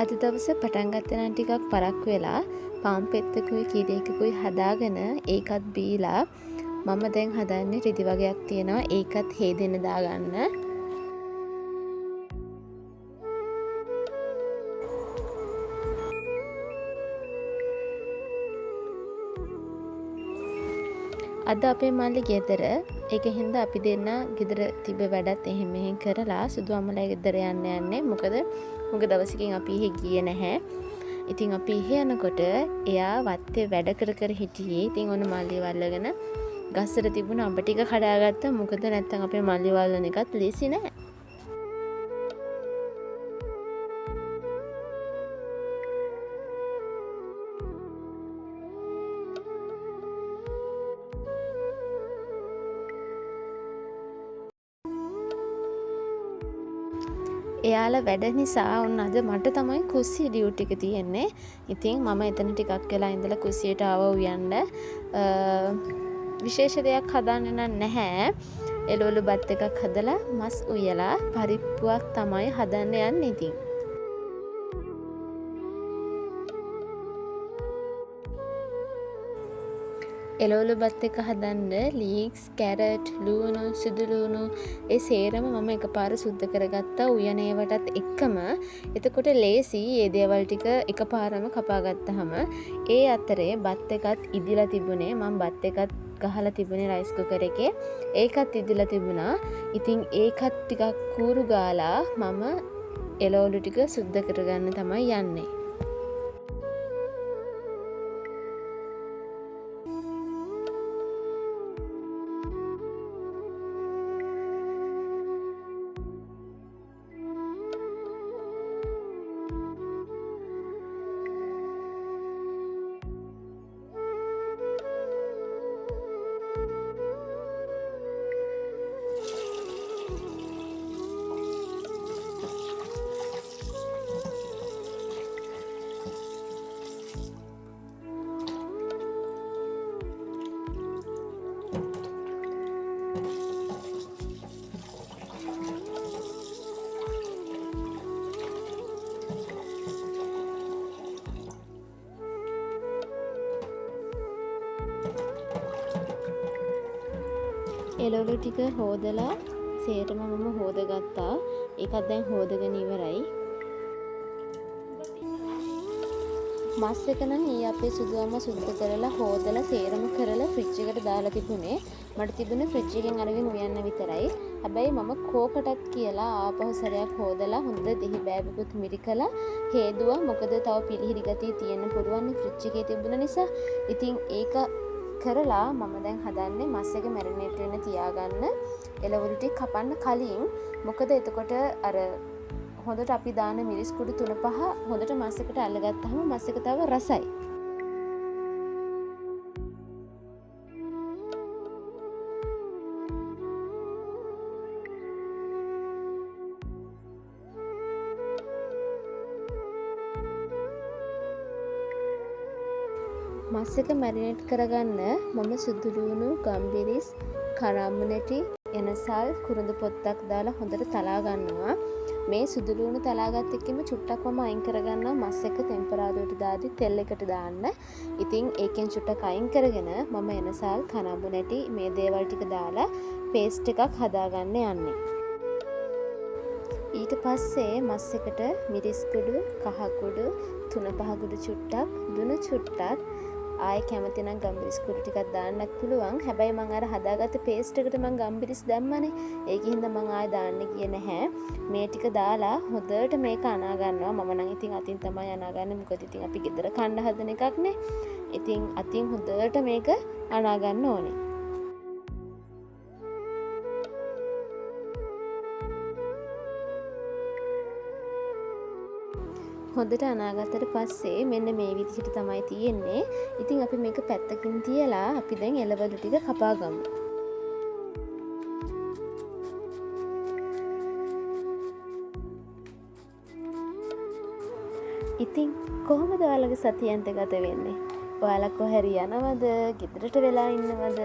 අද දවසේ පටන් ගත්තේ නම් ටිකක් පරක්කු වෙලා පාන් පෙත්තකුයි කීරයකකුයි හදාගෙන ඒකත් බීලා මම දැන් හදන්නේ රිදි වගයක් තියෙනවා ඒකත් හේදෙන්න දාගන්න. අද අපේ මල්ලි ගෙදර. ඒක හින්දා අපි දෙන්න ගෙදර තිබ්බ වැඩත් එහෙම මෙහෙම කරලා සුදු අම්මලා ගෙදර යන්නේ. මොකද මුග දවසකින් අපි එහෙ ගියේ නැහැ. ඉතින් අපි එහෙ යනකොට එයා වත්තේ වැඩ කර හිටියේ. ඉතින් ඔන්න මල්ලි වල්ලගෙන ගස්සට තිබුණ අඹ ටික කඩාගත්තා. මොකද නැත්තම් අපේ මල්ලි වල්ලන එකත් ලේසි නෑ. එයාලා වැඩ නිසා ඔන්න අද මට තමයි කුස්සිය ඩියුටි එක තියෙන්නේ. ඉතින් මම එතන ටිකක් වෙලා ඉඳලා කුස්සියට ආවා උයන්න. විශේෂ දෙයක් හදන්න නම් නැහැ. එළවලු බත් එකක් හදලා මස් උයලා පරිප්පුවක් තමයි හදන්න යන්නේ ඉතින්. එළවලු බත් එක හදන්න ලීක්ස්, කැරට්, ලූණු, සුදු ලූණු ඒ සේරම මම එකපාර සුද්ධ කරගත්තා උයන ඒවටත් එක්කම. එතකොට ලේසි ඒ දේවල් ටික එකපාරම කපා ගත්තාම. ඒ අතරේ බත් එකත් ඉදිලා තිබුණේ. මම බත් එකත් ගහලා තිබුණේ රයිස් කුකර් එකේ. ඒකත් ඉදිලා තිබුණා. ඉතින් ඒකත් ටිකක් කූරු ගාලා මම එළවලු ටික සුද්ධ කරගන්න තමයි යන්නේ. එළවලු ටික හොදලා සේරම මම හොදගත්තා. ඒකත් දැන් හොදගෙන ඉවරයි. මස් එක නම් ඊ අපේ සුදු අම්මා සුද්ධ කරලා හොදලා සේරම කරලා ෆ්‍රිජ් එකට දාලා තිබුණේ. මට තිබුණේ ෆ්‍රිජ් එකෙන් අරගෙන උයන්න විතරයි. හැබැයි මම කෝකටත් කියලා ආපහු සැරයක් හොදලා හොඳ දෙහි බෑබුකුත් මිරිකලා හේදුවා. මොකද තව පිළිහිරි ගතිය තියෙන්න පුළුවන් ෆ්‍රිජ් එකේ තිබුණ නිසා. ඉතින් ඒක කරලා මම දැන් හදන්නේ මස් එක මැරිනේට් වෙන්න තියාගන්න එළවලු ටික කපන්න කලින්. මොකද එතකොට අර හොඳට අපි දාන මිරිස් කුඩු 3-5 හොඳට මස් එකට අල්ලගත්තාම මස් එක තව රසයි. මස් එක මැරිනේට් කරගන්න මම සුදු ලූණු, ගම්බිරිස්, කරාඹුනැටි, එනසල්, කුරුඳු පොත්තක් දාලා හොඳට තලා ගන්නවා. මේ සුදු ලූණු තලාගත් එක්කම චුට්ටක් මම අයින් කරගන්නවා මස් එක ටෙම්පරාදුවට දාදි තෙල් එකට දාන්න. ඉතින් ඒකෙන් චුට්ටක් අයින් කරගෙන මම එනසල්, කරාඹුනැටි මේ දේවල් ටික දාලා පේස්ට් එකක් හදාගන්න යන්නේ. ඊට පස්සේ මස් එකට මිරිස් කුඩු, කහ කුඩු, 3-5 කුඩු චුට්ටක්, දුණු චුට්ටක්, ආයෙ කැමති නම් ගම්බිරිස් කුඩු ටිකක් දාන්නත් පුළුවන්. හැබැයි මම අර හදාගත්ත පේස්ට් එකට මම ගම්බිරිස් දැම්මනේ. ඒකින්ද මම ආයෙ දාන්න ගියේ නැහැ. මේ ටික දාලා හොඳට මේක අනා ගන්නවා. මම නම් ඉතින් අතින් තමයි අනාගන්නේ. මොකද ඉතින් අපි ගෙදර කන්න හදන එකක් නේ. ඉතින් අතින් හොඳට මේක අනා ගන්න ඕනේ. හොඳට අනාගත්තට පස්සේ මෙන්න මේ විදිහට තමයි තියෙන්නේ. ඉතින් අපි මේක පැත්තකින් තියලා අපි දැන් එළවලු ටික කපා ගමු. ඉතින් කොහොමද ඔයාලගේ සතියන්ත ගත වෙන්නේ? ඔයාලා කොහරි යනවද? ගෙදරට වෙලා ඉන්නවද?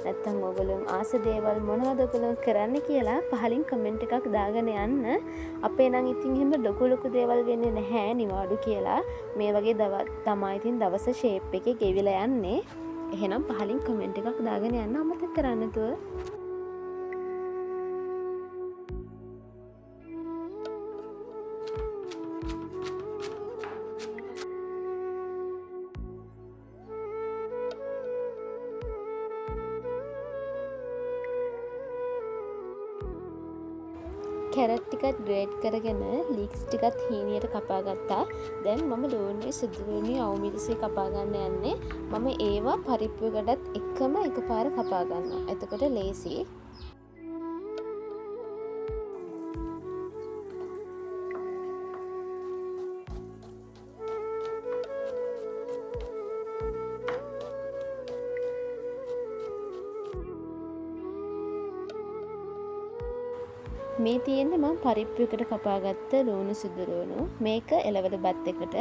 නැත්නම් ඔයගොල්ලෝ ආස දේවල් මොනවද ඔයගොල්ලෝ කරන්න කියලා පහලින් කමෙන්ට් එකක් දාගෙන යන්න. අපේ නම් ඉතින් එහෙම ලොකු දේවල් වෙන්නේ නැහැ නිවාඩු කියලා. මේ වගේ තමයි ඉතින් දවස ෂේප් එකේ ගෙවිලා යන්නේ. එහෙනම් පහලින් කමෙන්ට් එකක් දාගෙන යන්න අමතක කරන්න නැතුව. කැරට් ටිකත් ග්‍රේට් කරගෙන ලීක්ස් ටිකත් හීනියට කපා ගත්තා. දැන් මම ලූණුයි සුදුලූණුයි අවුමිරිසුයි කපා ගන්න යන්නේ. මම ඒවා පරිප්පුවකටත් එකම එකපාර කපා ගන්නවා. එතකොට ලේසි. මේ තියෙන්නේ මම පරිප්පුවකට කපාගත්ත ලූණු සුදුලූණු. මේක එළවලු බත් එකට.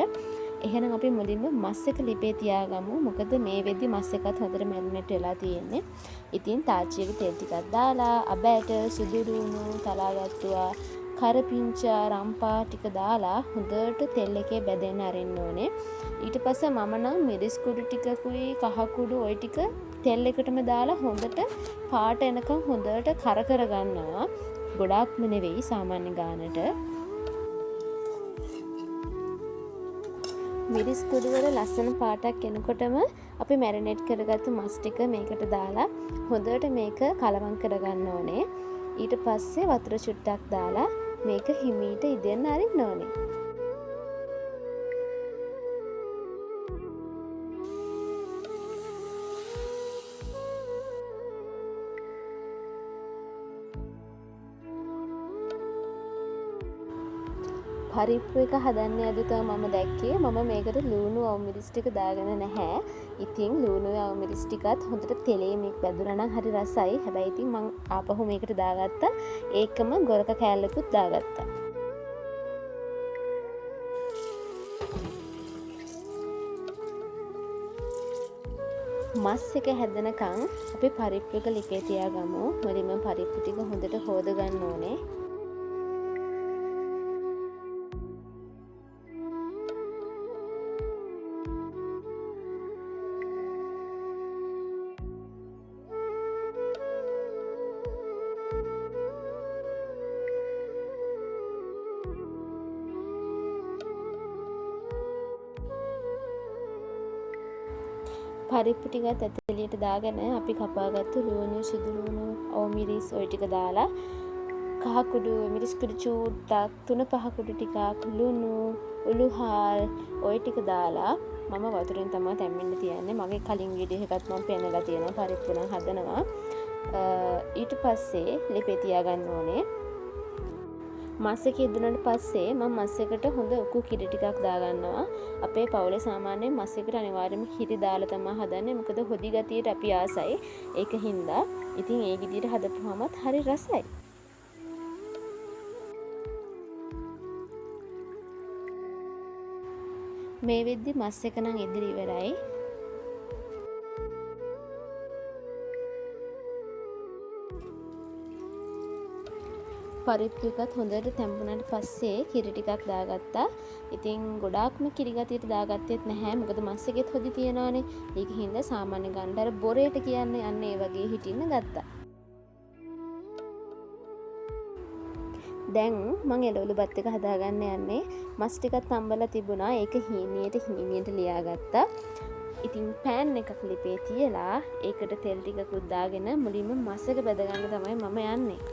එහෙනම් අපි මුලින්ම මස් එක ලිපේ තියාගමු. මොකද මේ වෙද්දි මස් එකත් හොඳට මැරිනේට් වෙලා තියෙන්නේ. ඉතින් තාච්චියක තෙල් ටිකක් දාලා අබෑට සුදුලූණු තලාගත්තුවා. කරපිංචා රම්පා ටික දාලා හොඳට තෙල් එකේ බැදෙන්න අරින්න ඕනේ. ඊට පස්සේ මම නම් මිරිස් කුඩු ටිකකුයි කහ කුඩු ওই ටික තෙල් එකටම දාලා හොඳට පාට එනකම් හොඳට කර ගන්නවා. ගොඩාක්ම නෙවෙයි සාමාන්‍ය ගානට. මිරිස් කුඩු වල ලස්සන පාටක් එනකොටම අපි මැරිනේට් කරගත්තු මස් ටික මේකට දාලා හොඳට මේක කලවම් කරගන්න ඕනේ. ඊට පස්සේ වතුර චුට්ටක් දාලා මේක හිමීට ඉදෙන්න අරින්න ඕනේ. පරිප්පු එක හදන්න යද්දී මම දැක්කේ මම මේකට ලූණු අවුමිරිස් ටික දාගෙන නැහැ. ඉතින් ලූණු අවුමිරිස් ටිකත් හොඳට තෙලේ මේක බැදුනා නම් හරි රසයි. හැබැයි ඉතින් මං ආපහු මේකට දාගත්තා. ඒකම ගොරක කෑල්ලකුත් දාගත්තා. මස් එක හැදෙනකන් අපි පරිප්පු එක ලිපේ තියාගමු. මුලින්ම පරිප්පු ටික හොඳට හොද ගන්න ඕනේ. පරිප්පු ටිකත් ඇතුළට දාගෙන අපි කපාගත්තු ලූණු සුදුලූණු අවුමිරිස් ඔය ටික දාලා කහ කුඩු මිරිස් කුඩු චූට්ටක් 3-5 කුඩු ටිකක් ලුණු උළුහාල් ඔය ටික දාලා මම වතුරෙන් තමයි තැම්බෙන්න තියන්නේ. මගේ කලින් වීඩියෝ එකත් මම පෙන්නලා තියෙනවා පරිප්පු නම් හදනවා. ඊට පස්සේ ලිපේ තියාගන්න ඕනේ. මස් එක ඉදුණාට පස්සේ මම මස් එකට හොඳ උකු කිරි ටිකක් දාගන්නවා. අපේ පවුලේ සාමාන්‍යයෙන් මස් එකට අනිවාර්යයෙන්ම කිරි දාලා තමයි හදන්නේ. මොකද හොදි ගතියට අපි ආසයි. ඒක හින්දා ඉතින් ඒ විදිහට හදපුවාමත් හරි රසයි. මේ වෙද්දි මස් එක නම් ඉදිරි ඉවරයි. පරිප්පු එකත් හොඳට තැම්බුණාට පස්සේ කිරි ටිකක් දාගත්තා. ඉතින් ගොඩාක්ම කිරි ගතියට දාගත්තෙත් නැහැ. මොකද මස් එකෙත් හොදි තියනවානේ. ඒක හින්දා සාමාන්‍ය ගණ්ඩාර බොරේට කියන්නේ අන්න ඒ වගේ හිටින්න ගත්තා. දැන් මම එළවලු බත් එක හදාගන්න යන්නේ. මස් ටිකක් තම්බලා තිබුණා. ඒක හීනියට ලියාගත්තා. ඉතින් පෑන් එකක් ලිපේ තියලා ඒකට තෙල් ටිකකුත් දාගෙන මුලින්ම මස් එක බෙද ගන්න තමයි මම යන්නේ.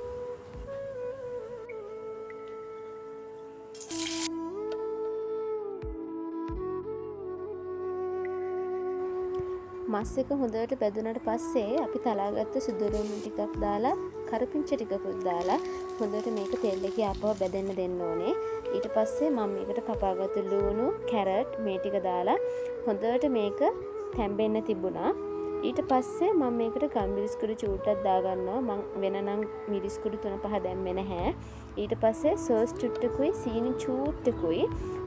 මස් එක හොඳට බැදුනට පස්සේ අපි තලාගත්ත සුදුලූණු ටිකක් දාලා කරපිංච ටිකකුත් දාලා හොඳට මේක තෙල් එකේ ආපහු බැදෙන්න දෙන්න ඕනේ. ඊට පස්සේ මම මේකට කපාගත්ත ලූණු, කැරට් මේ ටික දාලා හොඳට මේක තැම්බෙන්න තිබුණා. ඊට පස්සේ මම මේකට ගම්මිරිස් කුඩු චූට්ටක් දාගන්නවා. මම වෙනනම් මිරිස් කුඩු 3-5 දැම්මේ නැහැ. ඊට පස්සේ සෝස් චුට්ටකුයි සීනි චූට්ටකුයි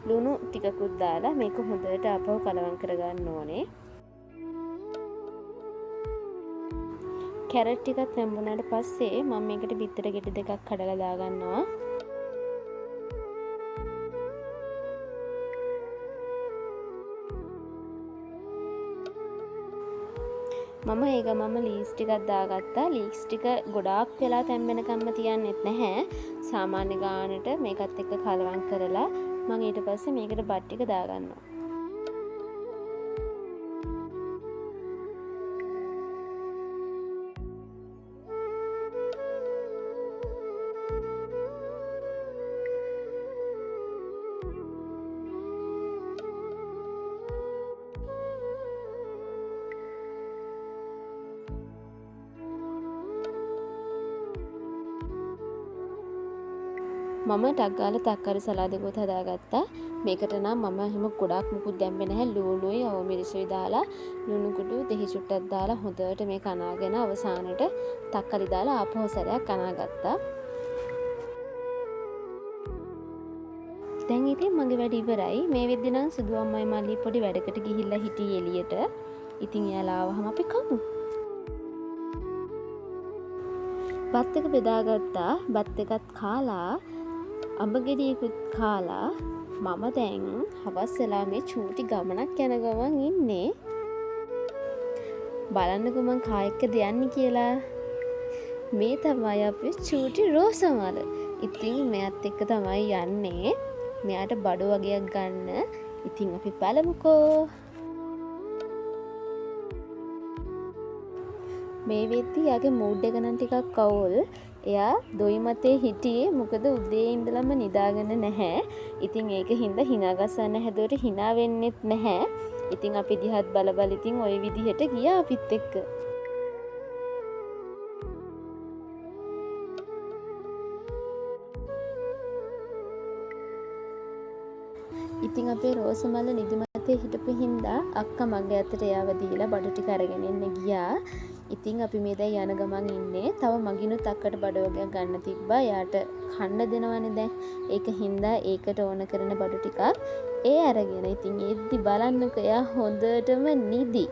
ලුණු ටිකකුත් දාලා මේක හොඳට ආපහු කලවම් කරගන්න ඕනේ. කැරට් ටිකක් තැඹුණාට පස්සේ මම මේකට බිත්තර ගෙඩි දෙකක් කඩලා දාගන්නවා. මම ඒ ගමම ලීස් ටිකක් දාගත්තා. ලීස් ටික ගොඩාක් වෙලා තැම්බෙනකම්ම තියන්නෙත් නැහැ. සාමාන්‍ය ගානට මේකත් එක්ක කලවම් කරලා මම ඊට පස්සේ මේකට බත් ටික දාගන්නවා. මම ටක් ගාලා තක්කාලි සලාදකුත් හදාගත්තා. මේකට නම් මම එහෙම ගොඩාක් මුකුත් දැම්මේ නැහැ. ලුණුයි අවමිරිසුයි දාලා ලුණු කුඩු දෙහි චුට්ටක් දාලා හොඳට මේක අනාගෙන අවසානට තක්කාලි දාලා ආපහු සැරයක් අනාගත්තා. දැන් ඉතින් මගේ වැඩ ඉවරයි. මේ වෙද්දි නම් සුදු අම්මයි මල්ලි පොඩි වැඩකට ගිහිල්ලා හිටියේ එළියට. ඉතින් එයාලා ආවහම අපි කමු. බත් එක බෙදාගත්තා. බත් එකත් කාලා අඹ ගෙඩියකුත් කාලා මම දැන් හවස් වෙලා මේ චූටි ගමනක් යන ගමන් ඉන්නේ. බලන්නකෝ මං කා එක්කද යන්නේ කියලා. මේ තමයි අපේ චූටි රෝසමල. ඉතින් මෙයත් එක්ක තමයි යන්නේ. මෙයාට බඩු වගේක් ගන්න. ඉතින් අපි බලමුකෝ. මේ වෙද්දි යාගේ මූඩ් එක නම් ටිකක් අවුල්. එයා දොයි මතේ හිටියේ මොකද උදේ ඉඳලම නිදාගෙන නැහැ. ඉතින් ඒක හින්දා hina ගසන්න හැදුවට hina වෙන්නෙත් නැහැ. ඉතින් අපි දිහාත් බල ඉතින් ওই විදිහට ගියා අපිත් එක්ක. ඉතින් අපේ රෝසමල නිදිමතේ හිටපු හින්දා අක්කා මගේ අතට එයාව දීලා බඩු ටික අරගෙන එන්න ගියා. ඉතින් අපි මේ දැන් යන ගමන් ඉන්නේ. තව මගිනුත් අක්කට බඩ වගේක් ගන්න තිබ්බා. යාට කන්න දෙනවනේ දැන්. ඒක හින්දා ඒකට ඕන කරන බඩු ටිකක් ඒ අරගෙන ඉතින් එද්දි බලන්නකෝ එයා හොඳටම නිදි.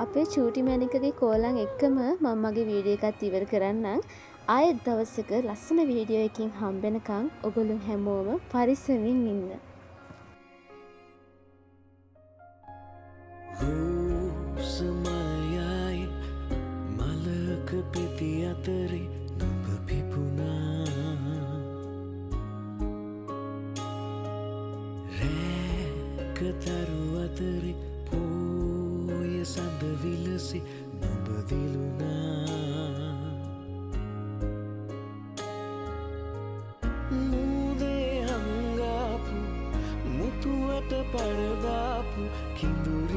අපේ චූටි මැනිකගේ කෝලං එක්කම මම මගේ වීඩියෝ එකත් ඉවර කරන්නම්. ආයෙත් දවසක ලස්සන වීඩියෝ එකකින් හම්බෙනකන් ඔගොල්ලෝ හැමෝම පරිස්සමින් ඉන්න. සමයයි මලක පෙති අතරේ නුඹ පිපුණා. රැකතරු අතරේ පෝය සඳ විලසි නුඹ දිලුණා. මුදේ හංගාපු මුතුවට පරදාපු කිඳුර